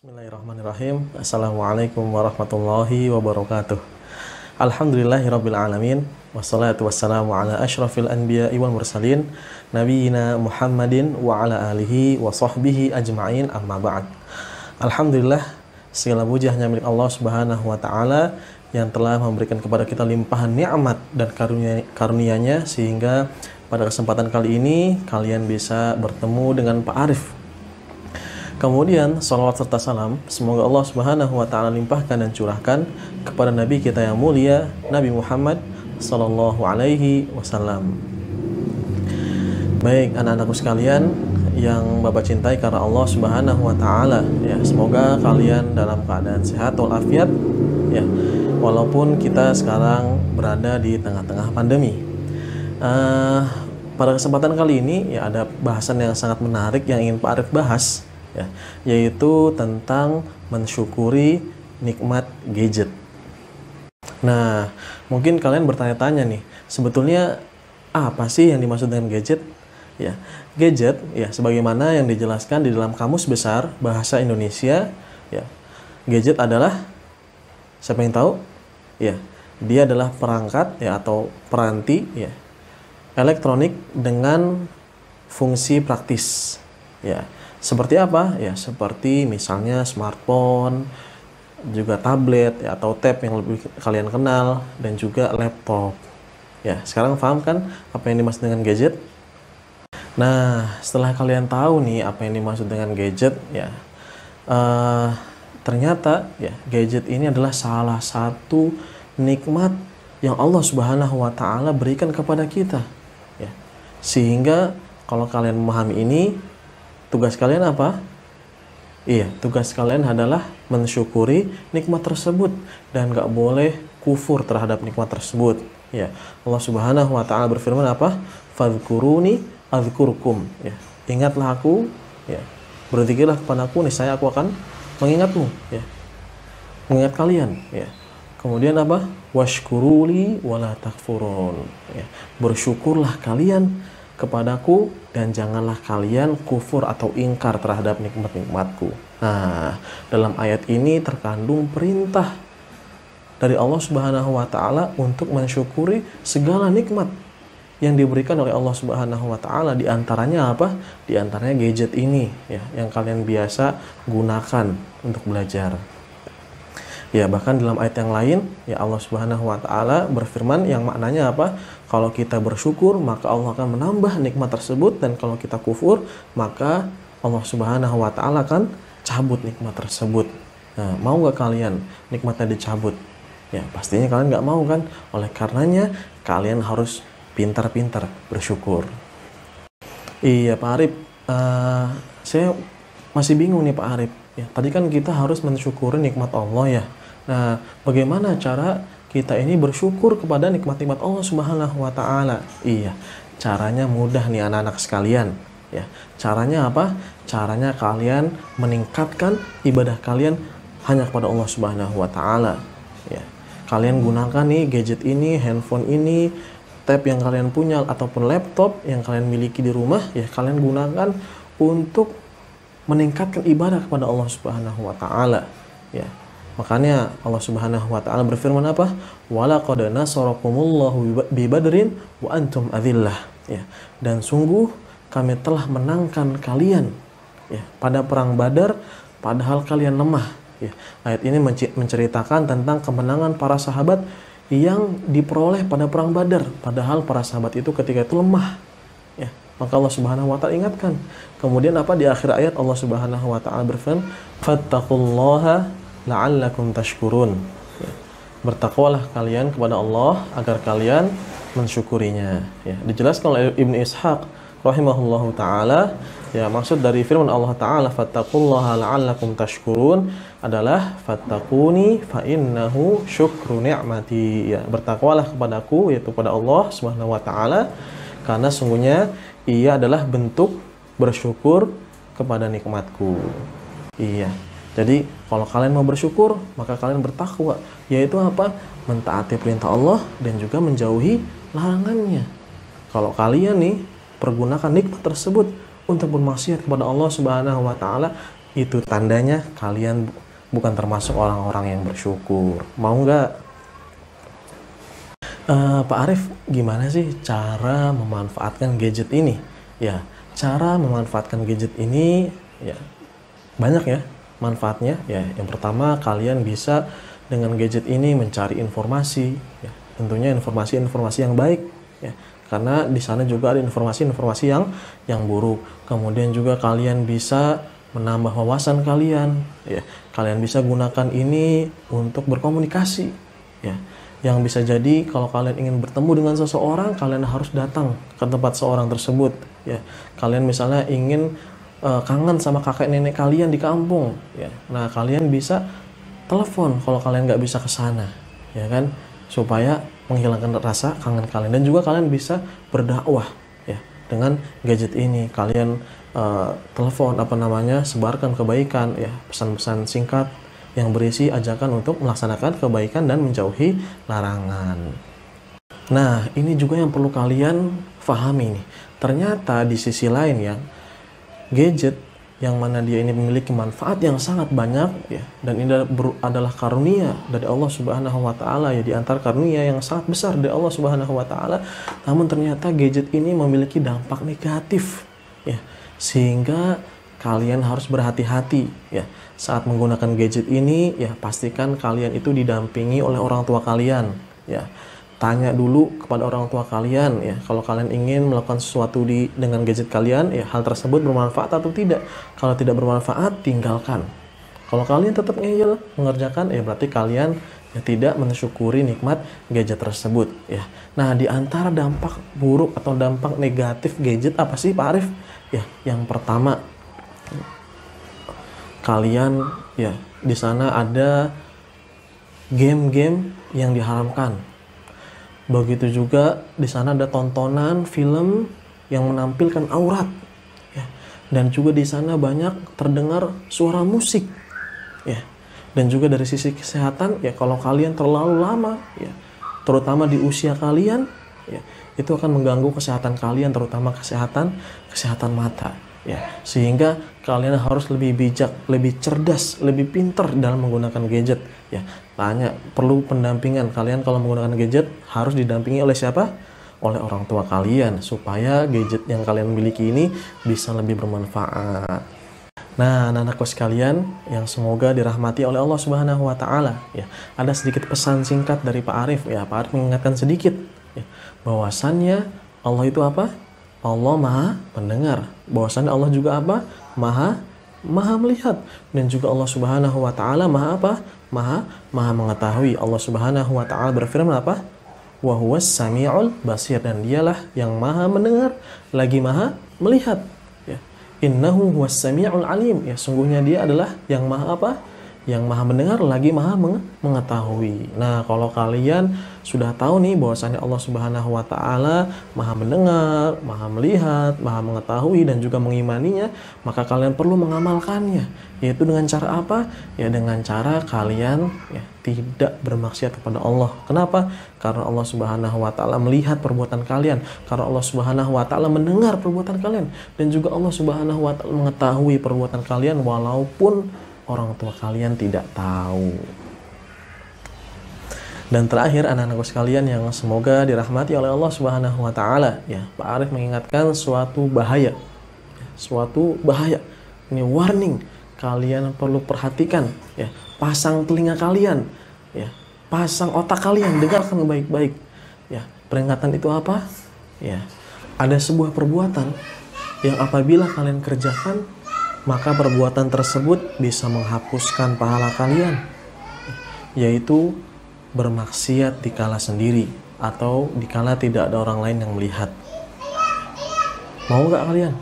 Bismillahirrahmanirrahim. Assalamualaikum warahmatullahi wabarakatuh. Alhamdulillahirabbil alamin wassalatu wassalamu ala asyrafil anbiya'i wal mursalin nabiyina Muhammadin wa ala alihi wa sahbihi ajma'in, amma ba'd. Alhamdulillah, segala puji hanya milik Allah Subhanahu wa taala yang telah memberikan kepada kita limpahan nikmat dan karunia-Nya sehingga pada kesempatan kali ini kalian bisa bertemu dengan Pak Arif. Kemudian salawat serta salam semoga Allah Subhanahu wa taala limpahkan dan curahkan kepada nabi kita yang mulia, Nabi Muhammad sallallahu alaihi wasallam. Baik, anak-anakku sekalian yang Bapak cintai karena Allah Subhanahu wa taala, ya, semoga kalian dalam keadaan sehat walafiat, ya, walaupun kita sekarang berada di tengah-tengah pandemi. Pada kesempatan kali ini ya ada bahasan yang sangat menarik yang ingin Pak Arif bahas, ya, yaitu tentang mensyukuri nikmat gadget. Nah, mungkin kalian bertanya-tanya nih, sebetulnya apa sih yang dimaksud dengan gadget? Ya, gadget ya sebagaimana yang dijelaskan di dalam Kamus Besar Bahasa Indonesia, ya. Gadget adalah, siapa yang tahu? Ya, dia adalah perangkat ya atau peranti ya elektronik dengan fungsi praktis. Ya. Seperti apa? Ya, seperti misalnya smartphone, juga tablet ya, atau tab yang lebih kalian kenal, dan juga laptop. Ya, sekarang paham kan apa yang dimaksud dengan gadget? Nah, setelah kalian tahu nih apa yang dimaksud dengan gadget, ya, ternyata ya gadget ini adalah salah satu nikmat yang Allah Subhanahu wa taala berikan kepada kita. Ya. Sehingga kalau kalian memahami ini, tugas kalian apa? Iya, tugas kalian adalah mensyukuri nikmat tersebut dan gak boleh kufur terhadap nikmat tersebut. Ya, Allah Subhanahu wa taala berfirman apa? Fadhkuruni adzkurkum. Ya, ingatlah aku, ya. Berzikirlah kepadaku, niscaya aku akan mengingatmu, ya. Mengingat kalian, ya. Kemudian apa? Washkuruli wala takfurun. Ya, bersyukurlah kalian kepadaku dan janganlah kalian kufur atau ingkar terhadap nikmat-nikmatku. Nah, dalam ayat ini terkandung perintah dari Allah Subhanahu wa taala untuk mensyukuri segala nikmat yang diberikan oleh Allah Subhanahu wa taala. Di antaranya apa? Di antaranya gadget ini ya yang kalian biasa gunakan untuk belajar. Ya, bahkan dalam ayat yang lain ya Allah Subhanahu wa taala berfirman yang maknanya apa? Kalau kita bersyukur maka Allah akan menambah nikmat tersebut, dan kalau kita kufur maka Allah Subhanahu wa taala akan cabut nikmat tersebut. Nah, mau gak kalian nikmatnya dicabut? Ya, pastinya kalian gak mau kan? Oleh karenanya kalian harus pintar-pintar bersyukur. Iya Pak Arif, saya masih bingung nih Pak Arif. Ya, tadi kan kita harus mensyukuri nikmat Allah ya. Nah, bagaimana cara kita ini bersyukur kepada nikmat-nikmat Allah Subhanahu wa taala? Iya, caranya mudah nih anak-anak sekalian, ya. Caranya apa? Caranya kalian meningkatkan ibadah kalian hanya kepada Allah Subhanahu wa taala, ya. Kalian gunakan nih gadget ini, handphone ini, tab yang kalian punya ataupun laptop yang kalian miliki di rumah, ya, kalian gunakan untuk meningkatkan ibadah kepada Allah Subhanahu wa taala, ya. Makanya Allah Subhanahu wa taala berfirman apa? Walaqad nasarakumullahu bi Badrin wa antum adzillah. Ya. Dan sungguh kami telah menangkan kalian ya pada perang Badar padahal kalian lemah. Ya. Ayat ini menceritakan tentang kemenangan para sahabat yang diperoleh pada perang Badar padahal para sahabat itu ketika itu lemah. Ya. Maka Allah Subhanahu wa taala ingatkan. Kemudian apa di akhir ayat Allah Subhanahu wa taala berfirman, "Fattaqullaha la'allakum tashkurun." Ya. Bertakwalah kalian kepada Allah agar kalian mensyukurinya. Ya. Dijelaskan oleh Ibnu Ishaq rahimahullahu taala, ya, maksud dari firman Allah taala fattaqullaha la'allakum tashkurun adalah fattaquni fa innahu syukru ni'mati. Ya, bertakwalah kepadaku yaitu kepada Allah Subhanahu wa taala karena sungguhnya ia adalah bentuk bersyukur kepada nikmatku. Iya. Jadi kalau kalian mau bersyukur maka kalian bertakwa, yaitu apa? Mentaati perintah Allah dan juga menjauhi larangannya. Kalau kalian nih pergunakan nikmat tersebut untuk bermaksiat kepada Allah Subhanahu wa taala, itu tandanya kalian bukan termasuk orang-orang yang bersyukur. Mau nggak? Pak Arif, gimana sih cara memanfaatkan gadget ini? Ya, cara memanfaatkan gadget ini ya banyak ya manfaatnya. Ya, yang pertama, kalian bisa dengan gadget ini mencari informasi. Ya, tentunya informasi-informasi yang baik. Ya, karena di sana juga ada informasi-informasi yang buruk. Kemudian juga kalian bisa menambah wawasan kalian. Ya, kalian bisa gunakan ini untuk berkomunikasi. Ya, yang bisa jadi kalau kalian ingin bertemu dengan seseorang, kalian harus datang ke tempat seorang tersebut. Ya, kalian misalnya ingin kangen sama kakek nenek kalian di kampung. Ya, nah kalian bisa telepon kalau kalian nggak bisa ke sana, ya kan? Supaya menghilangkan rasa kangen kalian. Dan juga kalian bisa berdakwah ya dengan gadget ini. Kalian telepon sebarkan kebaikan ya, pesan-pesan singkat yang berisi ajakan untuk melaksanakan kebaikan dan menjauhi larangan. Nah, ini juga yang perlu kalian fahami nih. Ternyata di sisi lain ya, gadget yang mana dia ini memiliki manfaat yang sangat banyak ya, dan ini adalah karunia dari Allah Subhanahu wa taala ya, di antara karunia yang sangat besar dari Allah Subhanahu wa taala. Namun ternyata gadget ini memiliki dampak negatif ya, sehingga kalian harus berhati-hati ya saat menggunakan gadget ini. Ya, pastikan kalian itu didampingi oleh orang tua kalian ya. Tanya dulu kepada orang tua kalian ya, kalau kalian ingin melakukan sesuatu dengan gadget kalian ya, hal tersebut bermanfaat atau tidak. Kalau tidak bermanfaat, tinggalkan. Kalau kalian tetap ngeyel mengerjakan ya, berarti kalian ya tidak mensyukuri nikmat gadget tersebut ya. Nah, di antara dampak buruk atau dampak negatif gadget apa sih Pak Arif? Ya, yang pertama, kalian ya di sana ada game-game yang diharamkan. Begitu juga di sana ada tontonan film yang menampilkan aurat ya. Dan juga di sana banyak terdengar suara musik ya. Dan juga dari sisi kesehatan ya, kalau kalian terlalu lama ya, terutama di usia kalian ya, itu akan mengganggu kesehatan kalian, terutama kesehatan mata. Ya, sehingga kalian harus lebih bijak, lebih cerdas, lebih pintar dalam menggunakan gadget ya. Tanya, perlu pendampingan. Kalian kalau menggunakan gadget harus didampingi oleh siapa? Oleh orang tua kalian, supaya gadget yang kalian miliki ini bisa lebih bermanfaat. Nah, anak-anakku sekalian yang semoga dirahmati oleh Allah Subhanahu wa taala ya, ada sedikit pesan singkat dari Pak Arif ya. Pak Arif mengingatkan sedikit ya, bahwasannya Allah itu apa? Allah Maha Mendengar. Bahwasannya Allah juga apa? Maha Melihat. Dan juga Allah Subhanahu wa taala Maha apa? Maha Mengetahui. Allah Subhanahu wa taala berfirman apa? Wa huwas samiul basir, dan dialah yang Maha Mendengar lagi Maha Melihat. Ya. Innahu huwas samiul alim. Ya, sungguhnya dia adalah yang Maha apa? Yang Maha Mendengar lagi Maha Mengetahui. Nah, kalau kalian sudah tahu nih bahwasannya Allah Subhanahu wa taala Maha Mendengar, Maha Melihat, Maha Mengetahui dan juga mengimaninya, maka kalian perlu mengamalkannya. Yaitu dengan cara apa? Ya, dengan cara kalian ya tidak bermaksiat kepada Allah. Kenapa? Karena Allah Subhanahu wa taala melihat perbuatan kalian, karena Allah Subhanahu wa taala mendengar perbuatan kalian, dan juga Allah Subhanahu wa taala mengetahui perbuatan kalian walaupun orang tua kalian tidak tahu. Dan terakhir, anak-anakku sekalian yang semoga dirahmati oleh Allah Subhanahu wa taala ya, Pak Arif mengingatkan suatu bahaya. Suatu bahaya. Ini warning, kalian perlu perhatikan ya. Pasang telinga kalian ya. Pasang otak kalian, dengarkan baik-baik ya. Peringatan itu apa? Ya. Ada sebuah perbuatan yang apabila kalian kerjakan, maka perbuatan tersebut bisa menghapuskan pahala kalian, yaitu bermaksiat dikala sendiri atau dikala tidak ada orang lain yang melihat. Mau nggak kalian?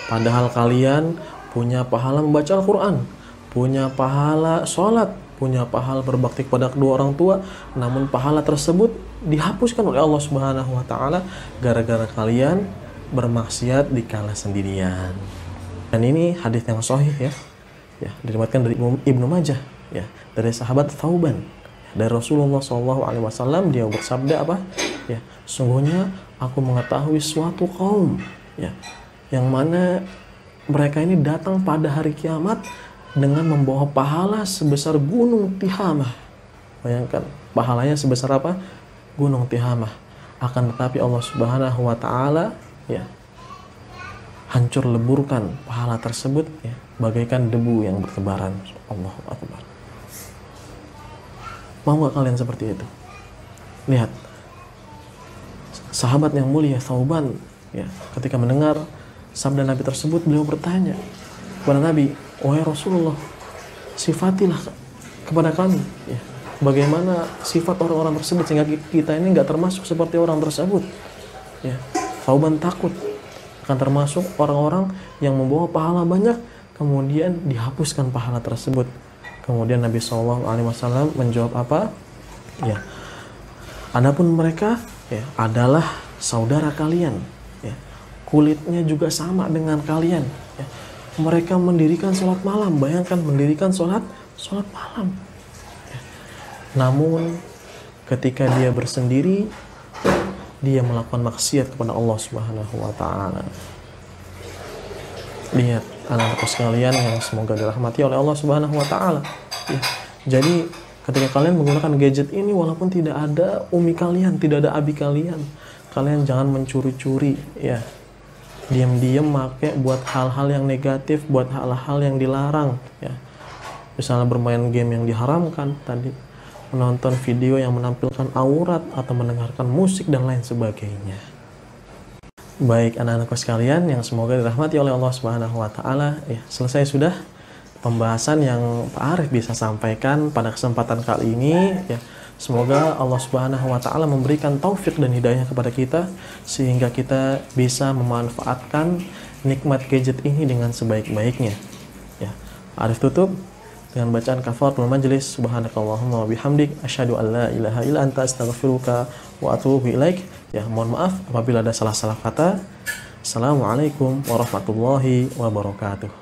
Padahal kalian punya pahala membaca Al-Quran, punya pahala sholat, punya pahala berbakti kepada kedua orang tua, namun pahala tersebut dihapuskan oleh Allah Subhanahu wa taala gara-gara kalian bermaksiat dikala sendirian. Dan ini hadis yang sahih ya, diriwayatkan dari Ibnu Majah ya, dari sahabat Thauban, dari Rasulullah SAW. Dia bersabda apa? Ya, sungguhnya aku mengetahui suatu kaum ya, yang mana mereka ini datang pada hari kiamat dengan membawa pahala sebesar gunung Tihamah. Bayangkan, pahalanya sebesar apa? Gunung Tihamah. Akan tetapi Allah Subhanahu wa taala ya hancur leburkan pahala tersebut ya, bagaikan debu yang bertebaran. Allahu Akbar. Mau nggak kalian seperti itu? Lihat, sahabat yang mulia Thauban ya, ketika mendengar sabda Nabi tersebut, beliau bertanya kepada Nabi, "Wahai Rasulullah, sifatilah kepada kami ya, bagaimana sifat orang-orang tersebut sehingga kita ini nggak termasuk seperti orang tersebut." Ya, Thauban takut akan termasuk orang-orang yang membawa pahala banyak kemudian dihapuskan pahala tersebut. Kemudian Nabi SAW menjawab apa? Ya, adapun mereka ya adalah saudara kalian, ya, kulitnya juga sama dengan kalian. Ya. Mereka mendirikan sholat malam, bayangkan mendirikan sholat malam. Ya. Namun ketika dia bersendiri, dia melakukan maksiat kepada Allah Subhanahu wa taala. Lihat anak-anakku sekalian yang semoga dirahmati oleh Allah Subhanahu wa taala. Ya. Jadi ketika kalian menggunakan gadget ini, walaupun tidak ada umi kalian, tidak ada abi kalian, kalian jangan mencuri-curi ya. Diam-diam make buat hal-hal yang negatif, buat hal-hal yang dilarang ya. Misalnya bermain game yang diharamkan tadi, menonton video yang menampilkan aurat atau mendengarkan musik dan lain sebagainya. Baik anak-anakku sekalian yang semoga dirahmati oleh Allah Subhanahu wa taala, ya, selesai sudah pembahasan yang Pak Arif bisa sampaikan pada kesempatan kali ini ya. Semoga Allah Subhanahu wa taala memberikan taufik dan hidayah kepada kita sehingga kita bisa memanfaatkan nikmat gadget ini dengan sebaik-baiknya. Ya. Arif tutup dengan bacaan kafaratul majlis. Subhanakallahumma wa bihamdik asyhadu an la ilaha illa anta astaghfiruka wa atubu ilaik. Ya, mohon maaf apabila ada salah-salah kata. Assalamualaikum warahmatullahi wabarakatuh.